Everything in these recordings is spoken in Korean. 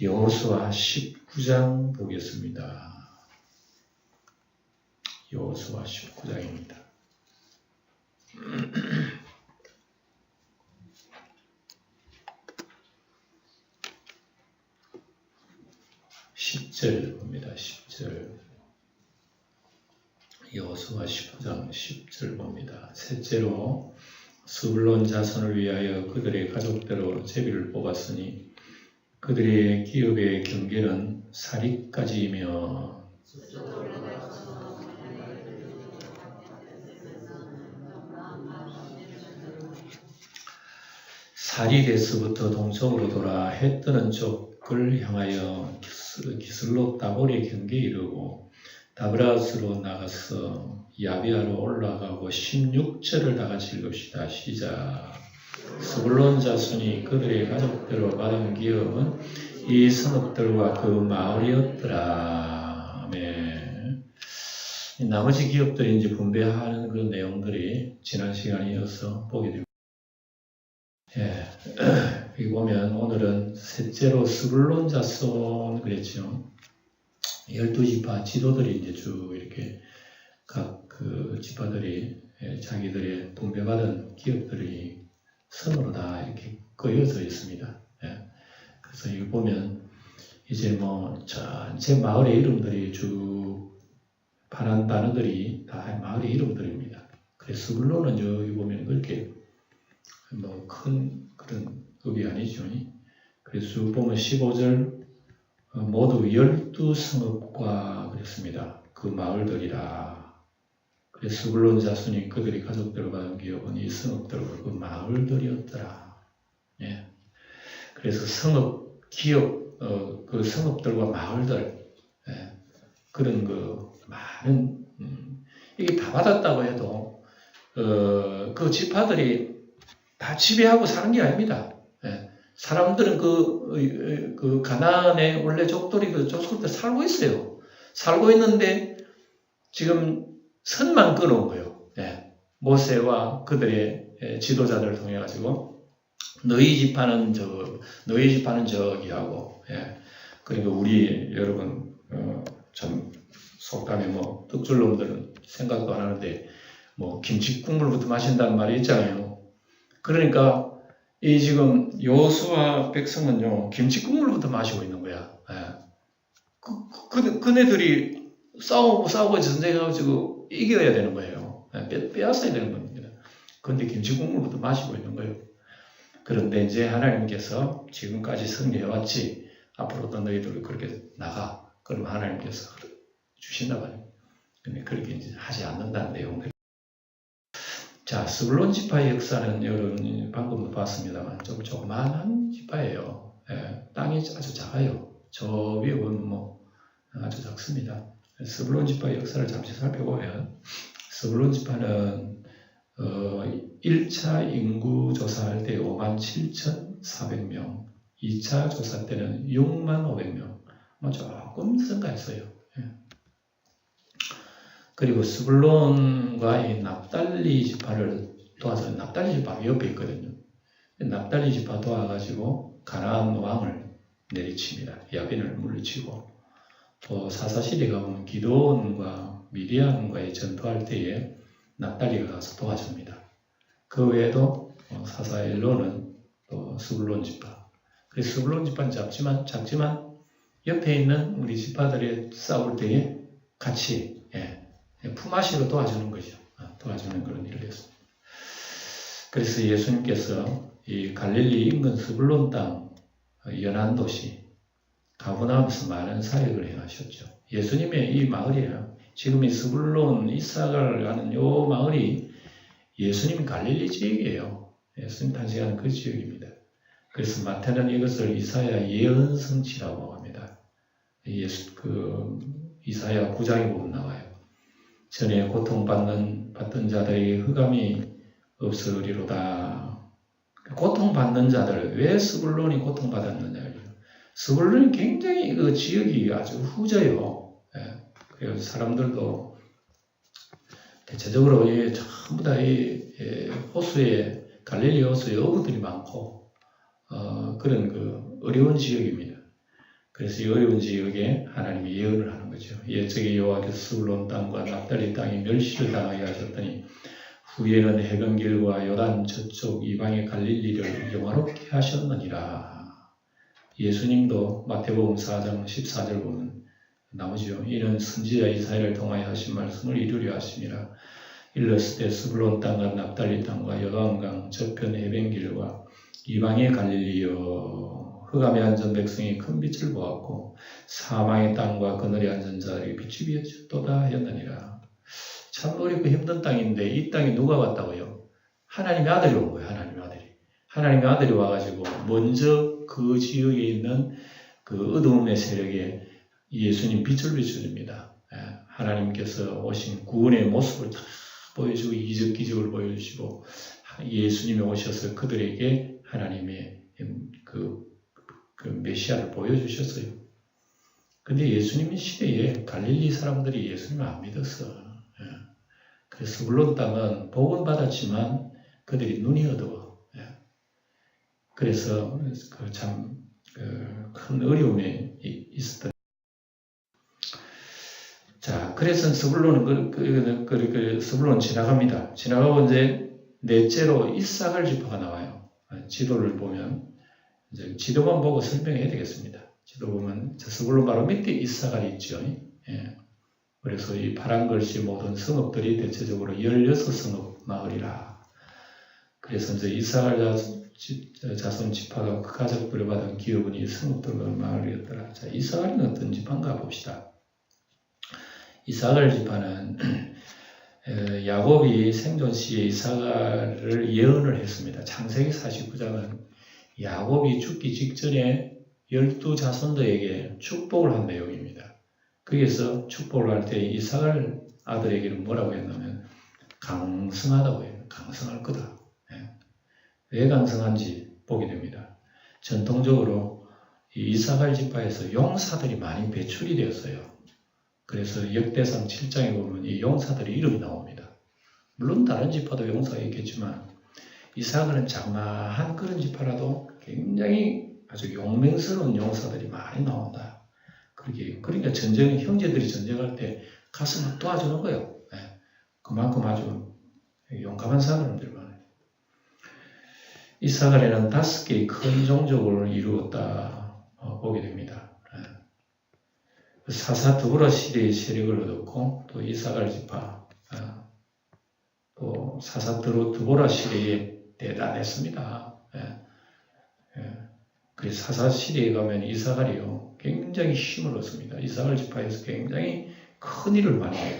여호수아 19장 보겠습니다. 여호수아 19장입니다. 10절 봅니다. 10절. 여호수아 19장 10절 봅니다. 셋째로 스불론 자손을 위하여 그들의 가족대로 제비를 뽑았으니 그들의 기업의 경계는 사리까지이며 사리데스부터 동쪽으로 돌아 해 뜨는 쪽을 향하여 기슬로 다볼의 경계에 이르고 다브라스로 나가서 야비아로 올라가고 16절을 다 같이 읽읍시다. 시작. 스불론 자손이 그들의 가족대로 받은 기업은 이 성읍들과 그 마을이었더라. 아멘. 나머지 기업들이 이제 분배하는 그 내용들이 지난 시간에 이어서 보게 됩니다. 여기 보면 오늘은 셋째로 스불론 자손 그랬죠. 12지파 지도들이 이제 쭉 이렇게 각 그 지파들이 자기들의 분배받은 기업들이 선으로 다 이렇게 그어져 있습니다. 그래서 여기 보면 이제 뭐 전체 마을의 이름들이 쭉 파란 단어들이 다 마을의 이름들입니다. 그래서 스불론은 여기 보면 그렇게 뭐 큰 그런 급이 아니죠. 그래서 보면 15절 모두 12성읍과 그랬습니다. 그 마을들이라. 그래서 스불론 자손이 그들이 가족대로 받은 기업은 이 성읍들과 그 마을들이었더라. 그래서 성읍, 기업, 그 성읍들과 마을들, 그런 그 많은 이게 다 받았다고 해도 그 지파들이 다 지배하고 사는 게 아닙니다. 사람들은 그 가나안의 원래 족들이 그 족속들 살고 있어요. 살고 있는데 지금 선만 끊어온 거예요. 모세와 그들의 지도자들을 통해 가지고 너희 지파는 저기 하고, 그리고 우리 여러분 참 속담에 뭐 떡줄놈들은 생각도 안 하는데 뭐 김치 국물부터 마신다는 말이 있잖아요. 그러니까 이 지금 여호수아 백성은요 김치 국물부터 마시고 있는 거야. 그네들이 싸우고 전쟁해가지고 이겨야 되는 거예요. 빼앗아야 되는 겁니다. 그런데 김치 국물부터 마시고 있는 거예요. 그런데 이제 하나님께서 지금까지 승리해왔지 앞으로도 너희들 그렇게 나가. 그러면 하나님께서 주신다 말이에요. 근데 그렇게 이제 하지 않는다는 내용들. 자, 스불론 지파의 역사는 여러분 방금도 봤습니다만 좀 조그마한 지파예요. 땅이 아주 작아요. 저 위에 보면 뭐 아주 작습니다. 스불론 지파의 역사를 잠시 살펴보면 스불론 지파는 1차 인구 조사할 때 57,400명, 2차 조사 때는 65,500명, 뭐 조금 증가했어요. 그리고 스불론과 이 납달리 지파를 도와서 납달리 지파 옆에 있거든요. 납달리 지파 도와가지고 가나안 왕을 내리칩니다. 야빈을 물리치고 또 사사시대 가보면 기드온과 미디안과의 전투할 때에 납달리가 가서 도와줍니다. 그 외에도 사사엘로는 또 스불론 지파. 그래서 스불론 지파는 작지만 옆에 있는 우리 지파들이 싸울 때에 같이 품앗이로 도와주는 거죠. 도와주는 그런 일을 했습니다. 그래서 예수님께서 이 갈릴리 인근 스불론 땅 연안 도시 가버나움에서 많은 사역을 행하셨죠. 예수님의 이 마을이에요. 지금 이 스불론 이사갈 가는 요 마을이 예수님 갈릴리 지역이에요. 예수님 탄생하는 그 지역입니다. 그래서 마태는 이것을 이사야 예언성취라고 합니다. 이사야 9장에 보면 나와요. 전에 고통받던 자들의 흑암이 없으리로다. 고통받는 자들, 왜 스불론이 고통받았느냐. 스불론이 굉장히 그 지역이 아주 후져요. 그래서 사람들도 대체적으로 전부 다 호수에, 갈릴리 호수에 어부들이 많고, 그런 그 어려운 지역입니다. 그래서 이 어려운 지역에 하나님이 예언을 하는 거죠. 옛적에 여호와께서 스불론 땅과 납달리 땅에 멸시를 당하게 하셨더니 후에는 해변길과 요단 저쪽 이방의 갈릴리를 영화롭게 하셨느니라. 예수님도 마태복음 4장 14절 보면 나오죠. 이는 선지자 이사야를 통하여 하신 말씀을 이루려 하심이라. 일렀을 때 스불론 땅과 납달리 땅과 요단강 저편 해변길과 이방의 갈릴리여. 흑암에 앉은 백성이 큰 빛을 보았고 사망의 땅과 그늘에 앉은 자들이 빛이 비었도다 하였느니라. 참 어렵고 힘든 땅인데 이 땅에 누가 왔다고요? 하나님의 아들이 온 거예요. 하나님의 아들이 와가지고 먼저 그 지역에 있는 그 어두움의 세력에 예수님 빛을 비춰줍니다. 하나님께서 오신 구원의 모습을 다 보여주고 이적 기적을 보여주시고 예수님이 오셔서 그들에게 하나님의 그 메시아를 보여주셨어요. 근데 예수님 시대에 갈릴리 사람들이 예수님을 안 믿었어. 그래서 물론 땅은 복은 받았지만 그들이 눈이 어두워. 그래서 참 큰 어려움에 있었던. 자, 그래서 스불론은 스불론 지나갑니다. 지나가고 이제 넷째로 이사갈 지파가 나와요. 지도를 보면 이제 지도만 보고 설명해야 되겠습니다. 지도 보면 스불론 바로 밑에 이사갈이 있죠. 그래서 이 파란 글씨 모든 성읍들이 대체적으로 16성읍 마을이라. 그래서 이제 이사갈 자손 지파가 그 가족들을 받은 기업은 이 성읍들 마을이었더라. 자, 이사갈은 어떤 지파인가 봅시다. 이사갈 지파는 야곱이 생존 시에 이사갈을 예언을 했습니다. 창세기 49장은 야곱이 죽기 직전에 12자손들에게 축복을 한 내용입니다. 거기에서 축복을 할 때 이사갈 아들에게는 뭐라고 했냐면 강성하다고 해요. 강성할 거다. 왜 강성한지 보게 됩니다. 전통적으로 이 이사갈 지파에서 용사들이 많이 배출이 되었어요. 그래서 역대상 7장에 보면 이 용사들의 이름이 나옵니다. 물론 다른 지파도 용사가 있겠지만 이사갈은 자그마한 그런 지파라도 굉장히 아주 용맹스러운 용사들이 많이 나온다. 그러니까 형제들이 전쟁할 때 가서 막 도와주는 거예요. 그만큼 아주 용감한 사람들 많아요. 이사갈에는 5개의 큰 종족을 이루었다 보게 됩니다. 사사 드보라 시대의 세력을 얻었고 또 이사갈 지파 또 사사 드보라 시대에 대단했습니다. 그래서 사사 시대에 가면 이사갈이요 굉장히 힘을 얻습니다. 이사갈 지파에서 굉장히 큰 일을 많이 해요.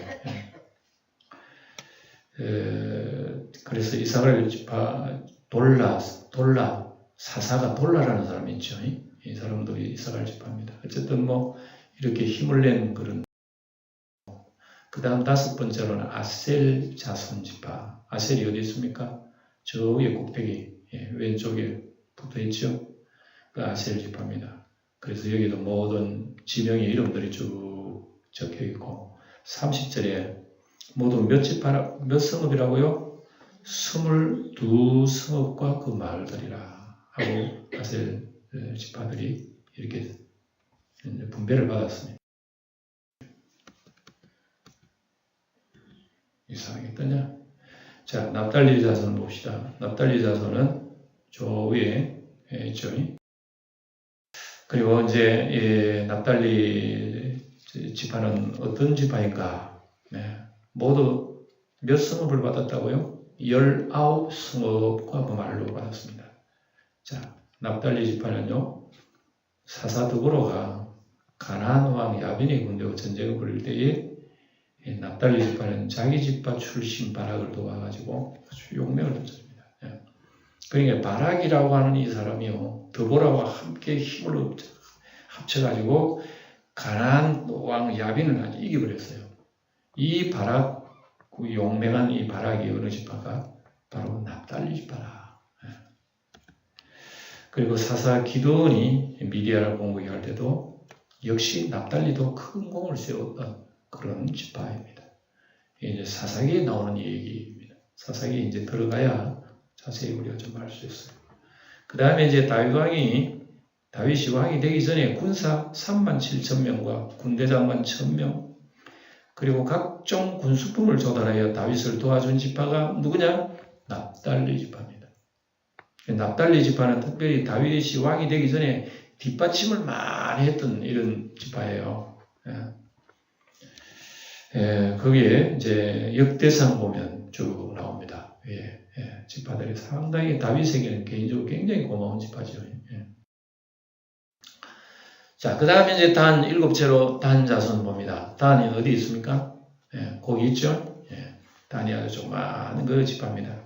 그래서 이사갈 지파 돌라 사사가 돌라라는 사람이 있죠. 이 사람도 이사갈 지파입니다. 어쨌든 이렇게 힘을 낸 그런. 그 다음 5번째로는 아셀 자손 지파. 아셀이 어디 있습니까? 저 위에 꼭대기 왼쪽에 붙어 있죠. 그 아셀 지파입니다. 그래서 여기도 모든 지명의 이름들이 쭉 적혀 있고 30절에 모두 몇 성읍이라고요? 22성읍과 그 마을들이라 하고 아셀 지파들이 이렇게 분배를 받았습니다. 이상하겠더냐? 자, 납달리 자손 봅시다. 납달리 자손은 저 위에 있죠. 그리고 이제 납달리 지파는 어떤 지파인가? 모두 몇 성읍을 받았다고요? 19성읍과 그 말로 받았습니다. 자, 납달리 지파는요, 사사드보로가 가나안 왕 야빈의 군대와 전쟁을 벌일 때에 납달리 지파는 자기 지파 출신 바락을 도와가지고 아주 용맹을 던집니다. 그러니까 바락이라고 하는 이 사람이요, 드보라와 함께 힘을 합쳐가지고 가나안 왕 야빈을 아주 이겨버렸어요. 이 바락, 그 용맹한 이 바락이 어느 지파가 바로 납달리 지파라. 그리고 사사 기드온이 미디아를 공격할 때도 역시 납달리도 큰 공을 세웠던 그런 지파입니다. 이제 사사기에 나오는 얘기입니다. 사사기에 이제 들어가야 자세히 우리가 좀 알 수 있어요. 그 다음에 이제 다윗 왕이 다윗이 왕이 되기 전에 군사 37,000명과 군대장관 1,000명 그리고 각종 군수품을 조달하여 다윗을 도와준 지파가 누구냐? 납달리 지파입니다. 납달리 지파는 특별히 다윗이 왕이 되기 전에 뒷받침을 많이 했던 이런 지파예요. 거기에 이제 역대상 보면 쭉 나옵니다. 지파들이 상당히 다윗에게는 개인적으로 굉장히 고마운 지파죠. 자, 그 다음에 이제 단 7채로 단 자손 봅니다. 단이 어디 있습니까? 거기 있죠? 단이 아주 조그마한 그 지파입니다.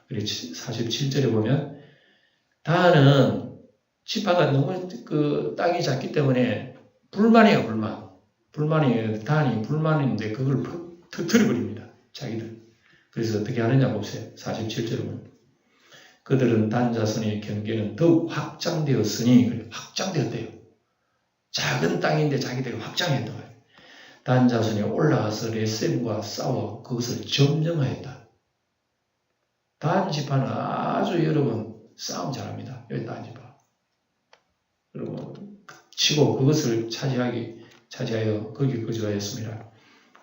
그리고 47절에 보면 단은 지파가 너무 그 땅이 작기 때문에 불만이에요, 불만. 불만이, 단이 불만인데 그걸 터뜨려버립니다. 자기들. 그래서 어떻게 하느냐 보세요. 47절에 보면. 그들은 단 자손의 경계는 더욱 확장되었으니, 그래, 확장되었대요. 작은 땅인데 자기들이 확장했던 거예요. 단 자손이 올라가서 레셈과 싸워 그것을 점령하였다. 단 지파는 아주 여러분 싸움 잘합니다. 여기 단 지파. 그리고 치고 그것을 차지하여 거기 거주하였습니다.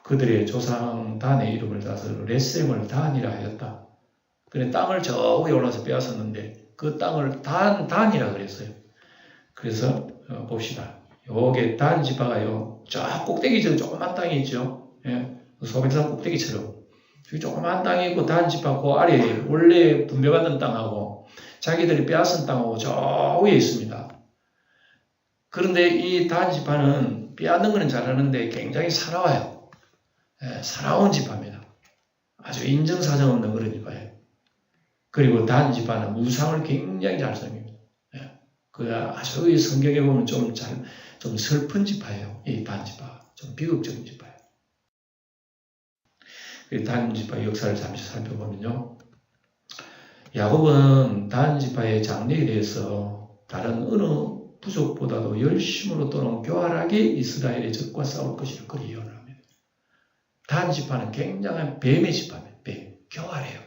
그들의 조상 단의 이름을 따서 레셈을 단이라 하였다. 그래 땅을 저 위에 올라서 빼앗았는데 그 땅을 단이라 그랬어요. 그래서 봅시다. 요게 단 지파가요, 저 꼭대기 저 조그만 땅이 있죠. 소백산 꼭대기처럼. 저기 조그만 땅이 있고 단 지파 그 아래에 원래 분배받은 땅하고 자기들이 빼앗은 땅하고 저 위에 있습니다. 그런데 이 단 지파는 빼앗는 거는 잘하는데 굉장히 사나워요. 사나운 지파입니다. 아주 인정사정 없는 그런 지파예요. 그리고 단 지파는 우상을 굉장히 잘 섬깁니다. 그 아주 성경에 보면 좀 슬픈 지파예요. 이 단 지파. 좀 비극적인 지파예요. 그 단 지파 역사를 잠시 살펴보면요. 야곱은 단 지파의 장래에 대해서 다른 어느 부족보다도 열심으로 또는 교활하게 이스라엘의 적과 싸울 것이라 그리 예언을 합니다. 단 지파는 굉장한 뱀의 지파입니다. 뱀. 교활해요.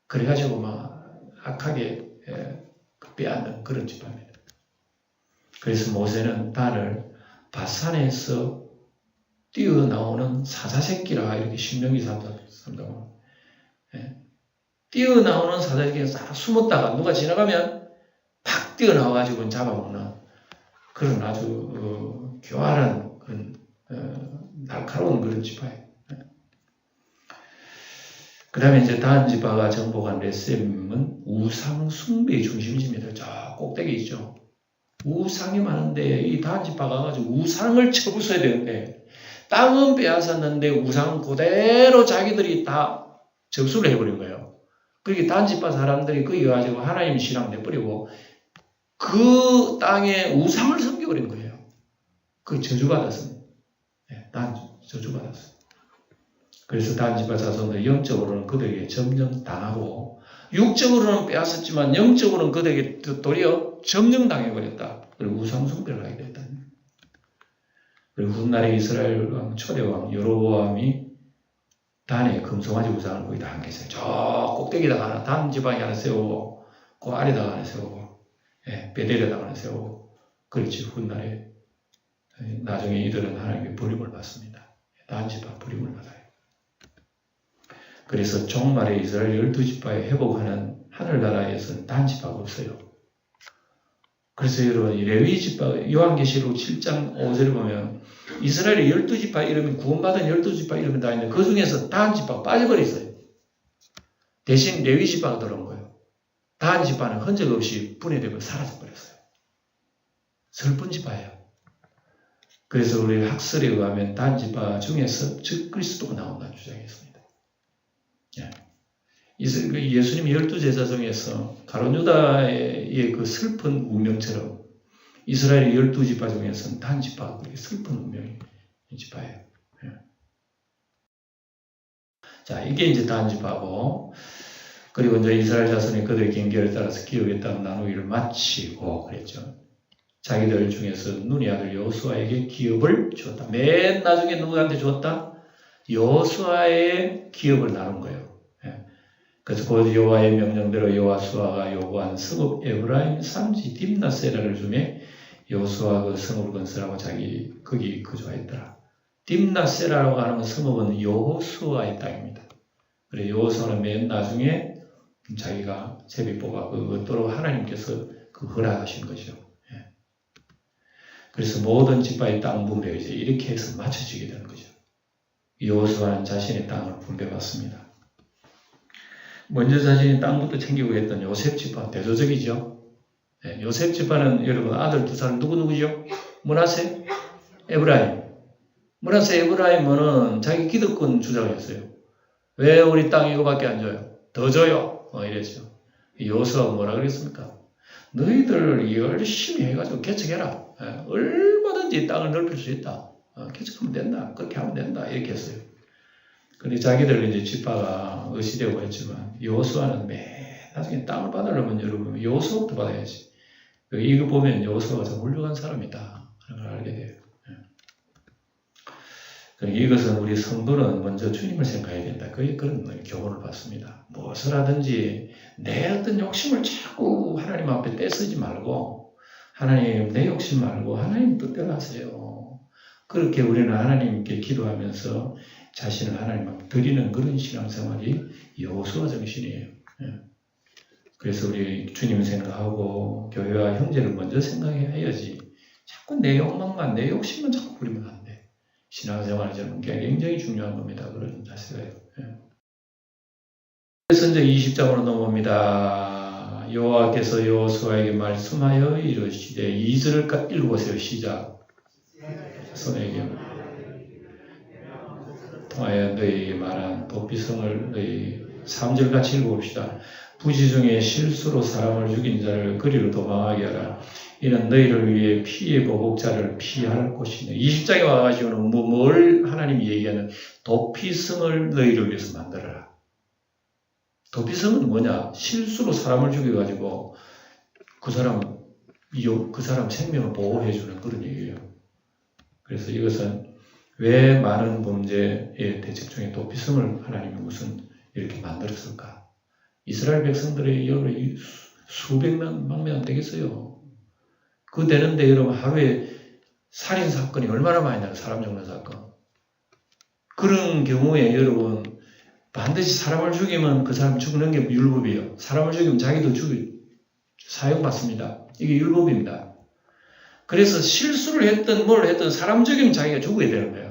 그래가지고 막 악하게 빼앗는 그런 지파입니다. 그래서 모세는 단을 바산에서 뛰어나오는 사자새끼라 이렇게 신명기 3장 뛰어나오는 사자새끼가 싹 숨었다가 누가 지나가면 팍 뛰어나와가지고 잡아먹는 그런 아주 교활한 그런 날카로운 그런 지파예요. 그 다음에 이제 단 지파가 정복한 레셈은 우상 숭배의 중심지입니다. 저 꼭대기 있죠. 우상이 많은데 이 단 지파가 가가지고 우상을 쳐부숴야 되는데 땅은 빼앗았는데 우상 그대로 자기들이 다 접수를 해버린 거예요. 그렇게 단 지파 사람들이 거기 가지고 하나님 신앙 내버리고 그 땅에 우상을 섬겨버린 거예요. 그게 저주받았습니다. 저주받았어요. 그래서 단 지파 자손들 영적으로는 그들에게 점령당하고 육적으로는 빼앗았지만 영적으로는 그들에게 도리어 점령당해버렸다. 그리고 우상숭배를 하게 됐다. 그리고 훗날에 이스라엘 왕 초대왕 여로보암이 단에 금송아지 우상을 거의 다 안겼어요. 저 꼭대기다가 하나, 단 지방에 하나 세우고 그 아래다가 하나 세우고 베델에다가 하나 세우고 그렇지. 훗날에 나중에 이들은 하나님께 버림을 받습니다. 단 지파 버림을 받아요. 그래서 종말에 이스라엘 12지파에 회복하는 하늘나라에서는 단 지파가 없어요. 그래서 여러분 레위 지파 요한계시록 7장 5절을 보면 이스라엘의 12지파 이름이 구원받은 12지파 이름이 다 있는데 그 중에서 단 지파가 빠져버렸어요. 대신 레위 지파가 들어온 거예요. 단 지파는 흔적 없이 분해되고 사라져버렸어요. 슬픈 지파예요. 그래서 우리 학설에 의하면 단 지파 중에서 즉 그리스도가 나온다는 주장이 있습니다. 예수님이 12제자 중에서 가룟 유다의 그 슬픈 운명처럼 이스라엘의 12지파 중에서는 단 지파가 그렇게 슬픈 운명의 지파예요. 자, 이게 이제 단 지파고, 그리고 이제 이스라엘 자손이 그들의 경계를 따라서 기업에 따라 나누기를 마치고 그랬죠. 자기들 중에서 눈의 아들 여호수아에게 기업을 주었다. 맨 나중에 누구한테 줬다? 여호수아의 기업을 나눈 거예요. 그래서 곧 여호와의 명령대로 여호수아가 요구한 성읍 에브라임 산지 딥나세라를 주매 여호수아 그 성읍을 건설하고 자기 거기 거주하였더라. 딥나세라라고 하는 성읍은 여호수아의 땅입니다. 그래 여호수아는 맨 나중에 자기가 제비 뽑아 그것도록 하나님께서 그 허락하신 거죠. 예. 그래서 모든 지파의 땅 분배가 이제 이렇게 해서 맞춰지게 되는 거죠. 여호수아는 자신의 땅을 분배받습니다. 먼저 자신의 땅부터 챙기고 했던 요셉 지파 대조적이죠. 네, 요셉 지파는 여러분 아들 두 사람 누구죠? 므낫세, 에브라임. 므낫세, 에브라임은 자기 기득권 주장을 했어요. 왜 우리 땅 이거밖에 안 줘요? 더 줘요. 이랬죠. 여호수아가 뭐라 그랬습니까? 너희들 열심히 해가지고 개척해라. 얼마든지 땅을 넓힐 수 있다. 개척하면 된다. 그렇게 하면 된다. 이렇게 했어요. 근데 자기들 이제 지파가 의시되고 했지만 여호수아는 나중에 땅을 받으려면 여러분 여호수아부터 받아야지. 이거 보면 여호수아가 참 훌륭한 사람이다 하는 걸 알게 돼요. 이것은 우리 성도는 먼저 주님을 생각해야 된다. 그런 교훈을 받습니다. 무엇을 하든지 내 어떤 욕심을 자꾸 하나님 앞에 떼쓰지 말고 하나님 내 욕심 말고 하나님 뜻대로 하세요. 그렇게 우리는 하나님께 기도하면서 자신을 하나님 앞에 드리는 그런 신앙생활이 여호수아 정신이에요. 그래서 우리 주님 생각하고 교회와 형제를 먼저 생각해야지 자꾸 내 욕망만 내 욕심만 자꾸 부리면 안 돼. 신앙생활은 저는 굉장히 중요한 겁니다. 그런 자세가요. 그래서 이제 20장으로 넘어옵니다. 여호와께서 여호수아에게 말씀하여 이르시되 2절을 읽어보세요. 시작. 손에게 통하여 너희에게 말한 도피성을 너희 3절 같이 읽어봅시다. 부지 중에 실수로 사람을 죽인 자를 그리로 도망하게 하라. 이는 너희를 위해 피의 보복자를 피할 곳이네. 20장에 와가지고는 뭘 하나님이 얘기하는 도피성을 너희를 위해서 만들어라. 도피성은 뭐냐? 실수로 사람을 죽여가지고 그 사람 생명을 보호해주는 그런 얘기예요. 그래서 이것은 왜 많은 범죄의 대책 중에 도피성을 하나님이 무슨 이렇게 만들었을까? 이스라엘 백성들의 여러분 수백만 명 되겠어요. 그 되는데 여러분 하루에 살인 사건이 얼마나 많이 나요? 사람 죽는 사건. 그런 경우에 여러분 반드시 사람을 죽이면 그 사람 죽는 게 율법이에요. 사람을 죽이면 자기도 사형받습니다. 이게 율법입니다. 그래서 실수를 했든 뭘 했든 사람 죽이면 자기가 죽어야 되는 거예요.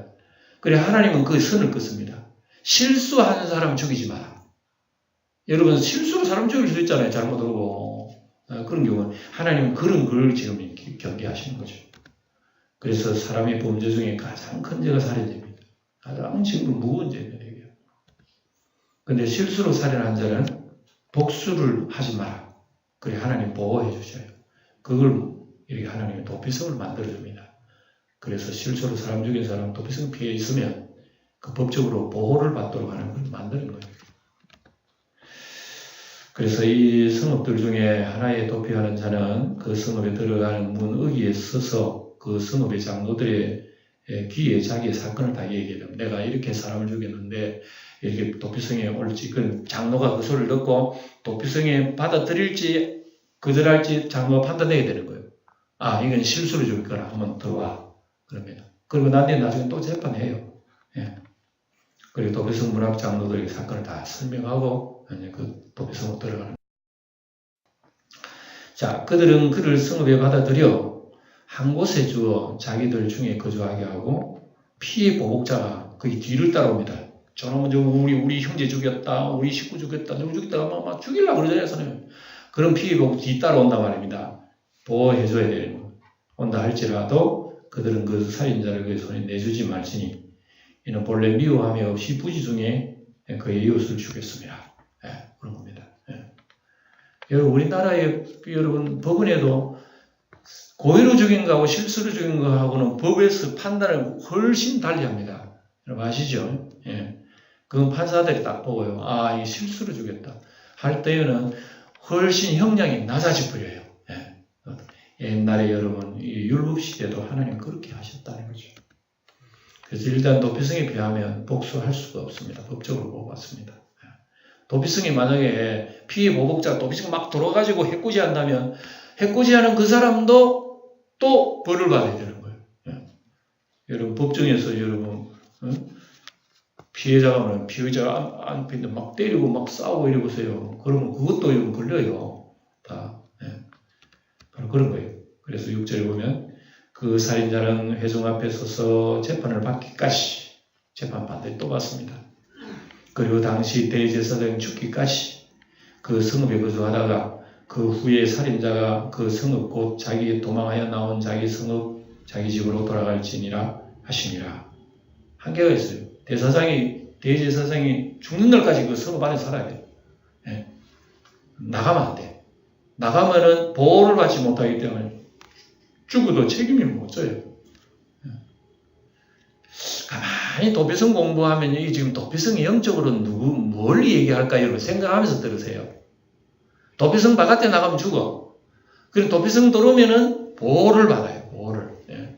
그래 하나님은 그 선을 긋습니다. 실수하는 사람 죽이지 마라. 여러분 실수로 사람 죽일 수 있잖아요. 잘못하고. 그런 경우는 하나님은 그런 걸 지금 경계하시는 거죠. 그래서 사람의 범죄 중에 가장 큰 죄가 살인죄입니다. 가장 지금 무거운 죄입니다. 그런데 실수로 살인한 자는 복수를 하지 마라. 그래 하나님 보호해 주셔요. 그걸 이렇게 하나님이 도피성을 만들어줍니다. 그래서 실수로 사람 죽인 사람 도피성 피해 있으면 그 법적으로 보호를 받도록 하는 걸 만드는 거예요. 그래서 이 성읍들 중에 하나에 도피하는 자는 그 성읍에 들어가는 문 어귀에 서서 그 성읍의 장로들의 귀에 자기의 사건을 다 얘기해야 됩니다. 내가 이렇게 사람을 죽였는데 이렇게 도피성에 올지, 그 장로가 그 소리를 듣고 도피성에 받아들일지 거절할지 장로가 판단해야 되는 거예요. 아, 이건 실수로 죽일 거라. 한번 들어와. 그러면. 그리고 나중에 또 재판해요. 예. 그리고 도피성 문학 장로들에게 사건을 다 설명하고 이제 그 도피성으로 들어가는. 자, 그들은 그를 성읍에 받아들여 한 곳에 주어 자기들 중에 거주하게 하고 피해 보복자가 거기 뒤를 따라옵니다. 저놈은 우리 형제 죽였다, 우리 식구 죽였다, 누구 죽였다, 막 죽이려고 그러잖아요. 그런 피해 보복 뒤 따라온단 말입니다. 보호해줘야 되는 거. 온다 할지라도 그들은 그 살인자를 그의 손에 내주지 말지니 이는 본래 미워함이 없이 부지 중에 그의 이웃을 죽였습니다. 그런 겁니다. 여러분 우리나라의 여러분 법원에도 고의로 죽인 거하고 실수로 죽인 거하고는 법에서 판단을 훨씬 달리합니다. 여러분 아시죠? 그건 판사들이 딱 보고요. 아, 이 실수로 죽였다 할 때에는 훨씬 형량이 낮아져 버려요. 옛날에 여러분 이 율법 시대도 하나님 그렇게 하셨다는 거죠. 그래서 일단 도피성에 비하면 복수할 수가 없습니다. 법적으로 보고 왔습니다. 도피성이 만약에 피해 보복자 도피성 막 돌아가지고 해코지한다면 해코지하는 그 사람도 또 벌을 받아야 되는 거예요. 여러분 법정에서 여러분 피해자가 면 피의자 안 피는데 막 때리고 막 싸우고 이래 보세요. 그러면 그것도 여러분 걸려요. 다 바로 그런 거예요. 그래서 6절에 보면 그 살인자는 회중 앞에 서서 재판을 받기까지 재판 반드시 또 받습니다. 그리고 당시 대제사장 죽기까지 그 성읍에 거주하다가 그 후에 살인자가 그 성읍 곧 자기 도망하여 나온 자기 성읍 자기 집으로 돌아갈지니라 하시니라. 한계가 있어요. 대제사장이 죽는 날까지 그 성읍 안에 살아야 돼요. 예. 나가면 안 돼. 나가면은 보호를 받지 못하기 때문에 죽어도 책임이 못 져요. 가만히 도피성 공부하면 이게 지금 도피성이 영적으로 뭘 얘기할까 여러분 생각하면서 들으세요. 도피성 바깥에 나가면 죽어. 그리고 도피성 들어오면은 보호를 받아요. 보호를. 예.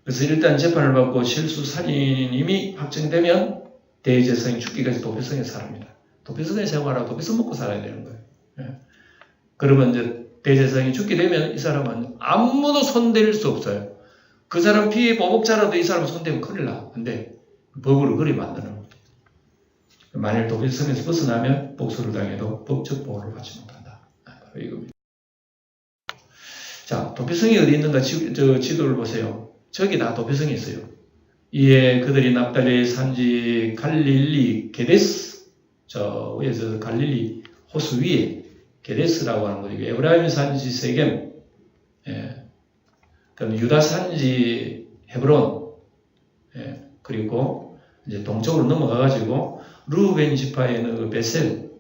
그래서 일단 재판을 받고 실수 살인임이 확정되면 대제사장이 죽기까지 도피성에 살합니다. 도피성에 생활하고 도피성 먹고 살아야 되는 거예요. 예. 그러면 이제 대제사장이 죽게 되면 이 사람은 아무도 손댈 수 없어요. 그 사람 피해 보복자라도 이 사람 손대면 큰일 나. 근데 법으로 그리 만드는 거예요. 만일 도피성에서 벗어나면 복수를 당해도 법적 보호를 받지 못한다. 바로 이겁니다. 자, 도피성이 어디 있는가 지도를 보세요. 저기 다 도피성이 있어요. 이에 그들이 납달리의 산지 갈릴리 게데스, 저 위에서 갈릴리 호수 위에 게데스라고 하는 거죠. 에브라임 산지 세겜, 예. 그럼 유다 산지 헤브론, 예. 그리고 이제 동쪽으로 넘어가가지고 루벤 지파에는 그 베셀,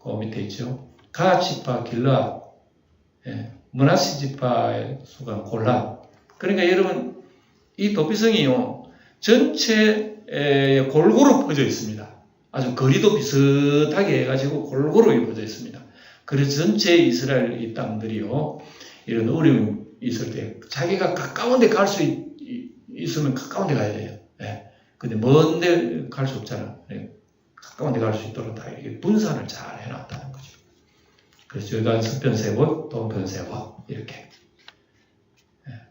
그 밑에 있죠. 가 지파 길라, 예. 므나시 지파의 수가 골라. 그러니까 여러분 이 도피성이요 전체 골고루 퍼져 있습니다. 아주 거리도 비슷하게 해가지고 골고루 퍼져 있습니다. 그래서 전체 이스라엘 이 땅들이요 이런 어려움이 있을 때 자기가 가까운 데 갈 수 있으면 가까운 데 가야 돼요. 예. 근데 먼 데 갈 수 없잖아. 예. 가까운 데 갈 수 있도록 다 이렇게 분산을 잘 해놨다는 거죠. 그래서 여기가 서편 세 곳, 동편 세 곳 이렇게.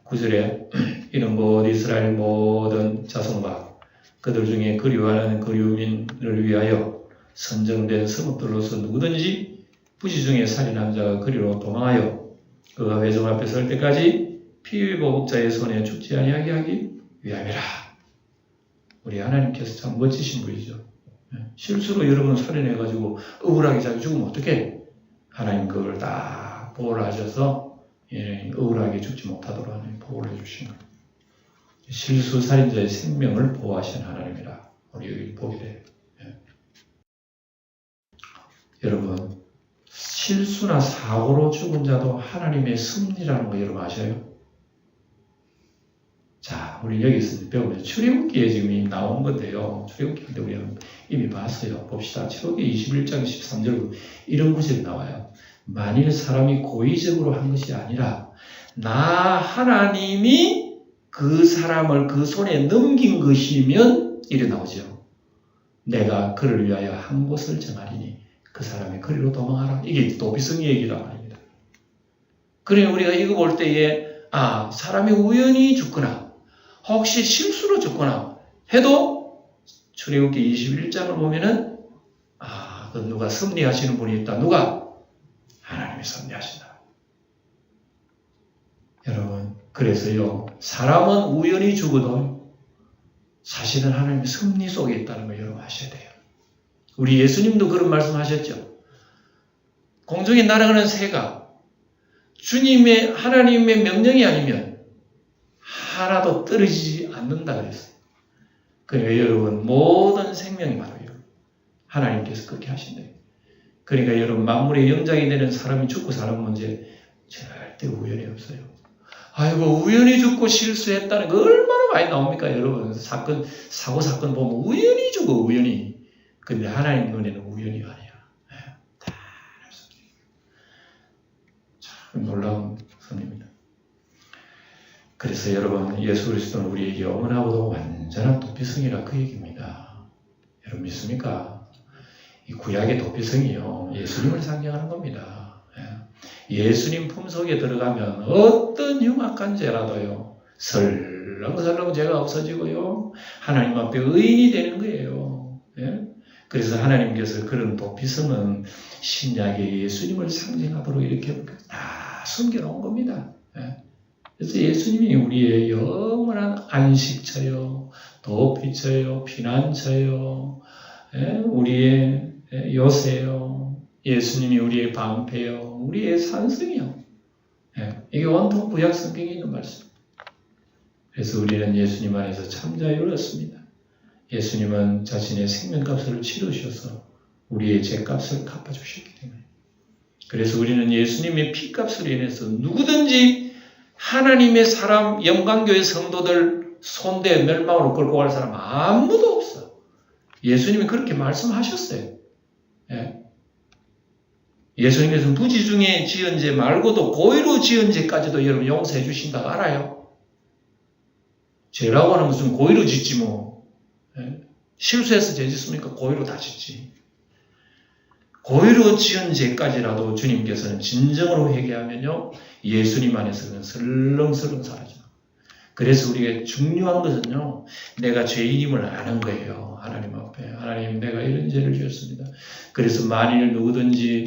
9절에 이는 곧 이스라엘 모든 자손과 그들 중에 그리워하는 그리움인을 위하여 선정된 성읍들로서 누구든지 부지 중에 살인한 자가 그리로 도망하여 그가 회중 앞에 설 때까지 피의보복자의 손에 죽지 아니하게 하기 위함이라. 우리 하나님께서 참 멋지신 분이죠. 실수로 여러분 살인해가지고 억울하게 자기 죽으면 어떡해? 하나님 그걸 다 보호를 하셔서 억울하게 죽지 못하도록 하나님 보호를 해주신 거예요. 실수 살인자의 생명을 보호하신 하나님이라 우리 여기 보게 돼요. 예. 여러분 실수나 사고로 죽은 자도 하나님의 섭리라는 거 여러분 아셔요? 자, 우리 여기서 배우면 출애굽기에 지금 이미 나온 건데요. 출애굽기인데 우리는 이미 봤어요. 봅시다. 출애굽기 21장 13절 이런 구절이 나와요. 만일 사람이 고의적으로 한 것이 아니라 나 하나님이 그 사람을 그 손에 넘긴 것이면 이래 나오죠. 내가 그를 위하여 한 곳을 정하리니 그 사람이 그리로 도망하라. 이게 도피성 얘기란 말입니다. 그러니 우리가 이거 볼 때에 사람이 우연히 죽거나 혹시 실수로 죽거나 해도 출애굽기 21장을 보면은 그 누가 섭리하시는 분이 있다. 누가? 하나님이 섭리하신다. 여러분 그래서요 사람은 우연히 죽어도 사실은 하나님의 섭리 속에 있다는 걸 여러분 아셔야 돼요. 우리 예수님도 그런 말씀하셨죠. 공중에 날아가는 새가 주님의 하나님의 명령이 아니면 하나도 떨어지지 않는다 그랬어요. 그러니까 여러분 모든 생명이 바로 하나님께서 그렇게 하신대요. 그러니까 여러분 만물의 영장이 되는 사람이 죽고 사는 문제 절대 우연이 없어요. 아이고 우연히 죽고 실수했다는 거 얼마나 많이 나옵니까 여러분. 사고 사건 보면 우연히 죽어 우연히. 근데 하나님 눈에는 우연이 아니야. 다 참 놀라운 선입니다. 그래서 여러분 예수 그리스도는 우리에게 영원하고도 완전한 도피성이라 그 얘기입니다. 여러분 믿습니까? 이 구약의 도피성이요, 예수님을 상징하는 겁니다. 예수님 품속에 들어가면 어떤 흉악한 죄라도요, 설렁설렁 죄가 없어지고요, 하나님 앞에 의인이 되는 거예요. 그래서 하나님께서 그런 도피성은 신약의 예수님을 상징하도록 이렇게 다 숨겨놓은 겁니다. 그래서 예수님이 우리의 영원한 안식처요, 도피처요, 피난처요, 우리의 요새요, 예수님이 우리의 방패요, 우리의 산성이요. 이게 온통 구약 성경에 있는 말씀. 그래서 우리는 예수님 안에서 참 자유를 얻습니다. 예수님은 자신의 생명값을 치르셔서 우리의 죄값을 갚아주셨기 때문에. 그래서 우리는 예수님의 피값으로 인해서 누구든지 하나님의 사람, 영광교회 성도들 손대 멸망으로 끌고 갈 사람 아무도 없어. 예수님이 그렇게 말씀하셨어요. 예수님께서는 부지 중에 지은 죄 말고도 고의로 지은 죄까지도 여러분 용서해 주신다고 알아요? 죄라고 하는 것은 고의로 짓지 뭐. 실수해서 죄 짓습니까? 고의로 다 짓지. 고의로 지은 죄까지라도 주님께서는 진정으로 회개하면요, 예수님 안에서 그냥 설렁설렁 사라져. 그래서 우리가 중요한 것은요, 내가 죄인임을 아는 거예요. 하나님 앞에. 하나님, 내가 이런 죄를 지었습니다. 그래서 만일 누구든지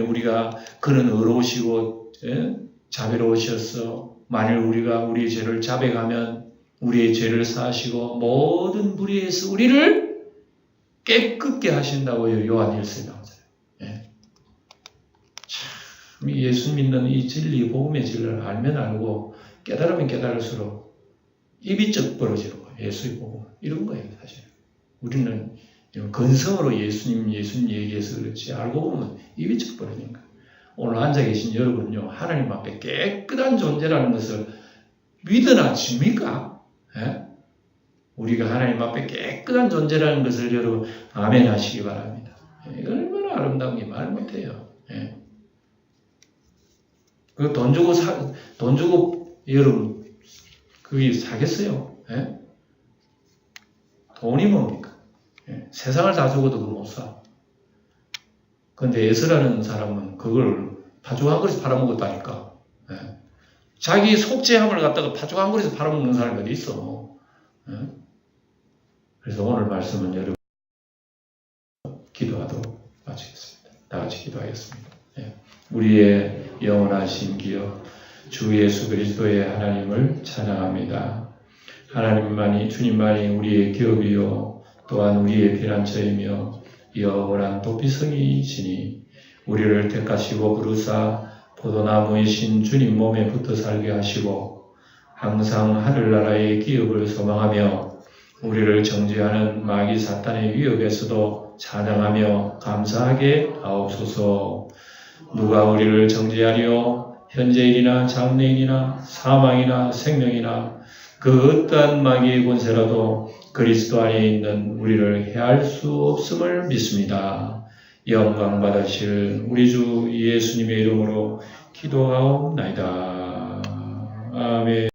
우리가 그는 의로우시고 자비로우셨어. 만일 우리가 우리의 죄를 자백하면 우리의 죄를 사하시고 모든 불의에서 우리를 깨끗게 하신다고요. 요한 1서 나오잖아요. 참 예수 믿는 이 진리, 복음의 진리를 알면 알고 깨달으면 깨달을수록 입이 쩍 벌어지는 거예요. 예수의 복음. 이런 거예요, 사실. 우리는 근성으로 예수님 얘기해서 그렇지, 알고 보면 입이 쩍 벌어지는 거예요. 오늘 앉아 계신 여러분요, 하나님 앞에 깨끗한 존재라는 것을 믿으나 집니까? 우리가 하나님 앞에 깨끗한 존재라는 것을 여러분 아멘 하시기 바랍니다. 이거 얼마나 아름다운 게 말 못해요. 그 돈 주고 여러분 그게 사겠어요? 돈이 뭡니까? 세상을 다 주고도 그거 못 사. 그런데 에스라는 사람은 그걸 파죽 한 그릇 팔아먹었다니까. 자기 속죄함을 갖다가 파죽 한 그릇 팔아먹는 사람이 어디 있어. 그래서 오늘 말씀은 여러분 기도하도록 마치겠습니다. 다 같이 기도하겠습니다. 우리의 영원하신 기업 주 예수 그리스도의 하나님을 찬양합니다. 하나님만이, 주님만이 우리의 기업이요 또한 우리의 피난처이며 영원한 도피성이시니 우리를 택하시고 부르사 포도나무이신 주님 몸에 붙어 살게 하시고 항상 하늘나라의 기업을 소망하며 우리를 정죄하는 마귀 사탄의 위협에서도 찬양하며 감사하게 하옵소서. 누가 우리를 정죄하리요? 현재일이나 장래일이나 사망이나 생명이나 그 어떠한 마귀의 권세라도 그리스도 안에 있는 우리를 해할 수 없음을 믿습니다. 영광 받으실 우리 주 예수님의 이름으로 기도하옵나이다. 아멘.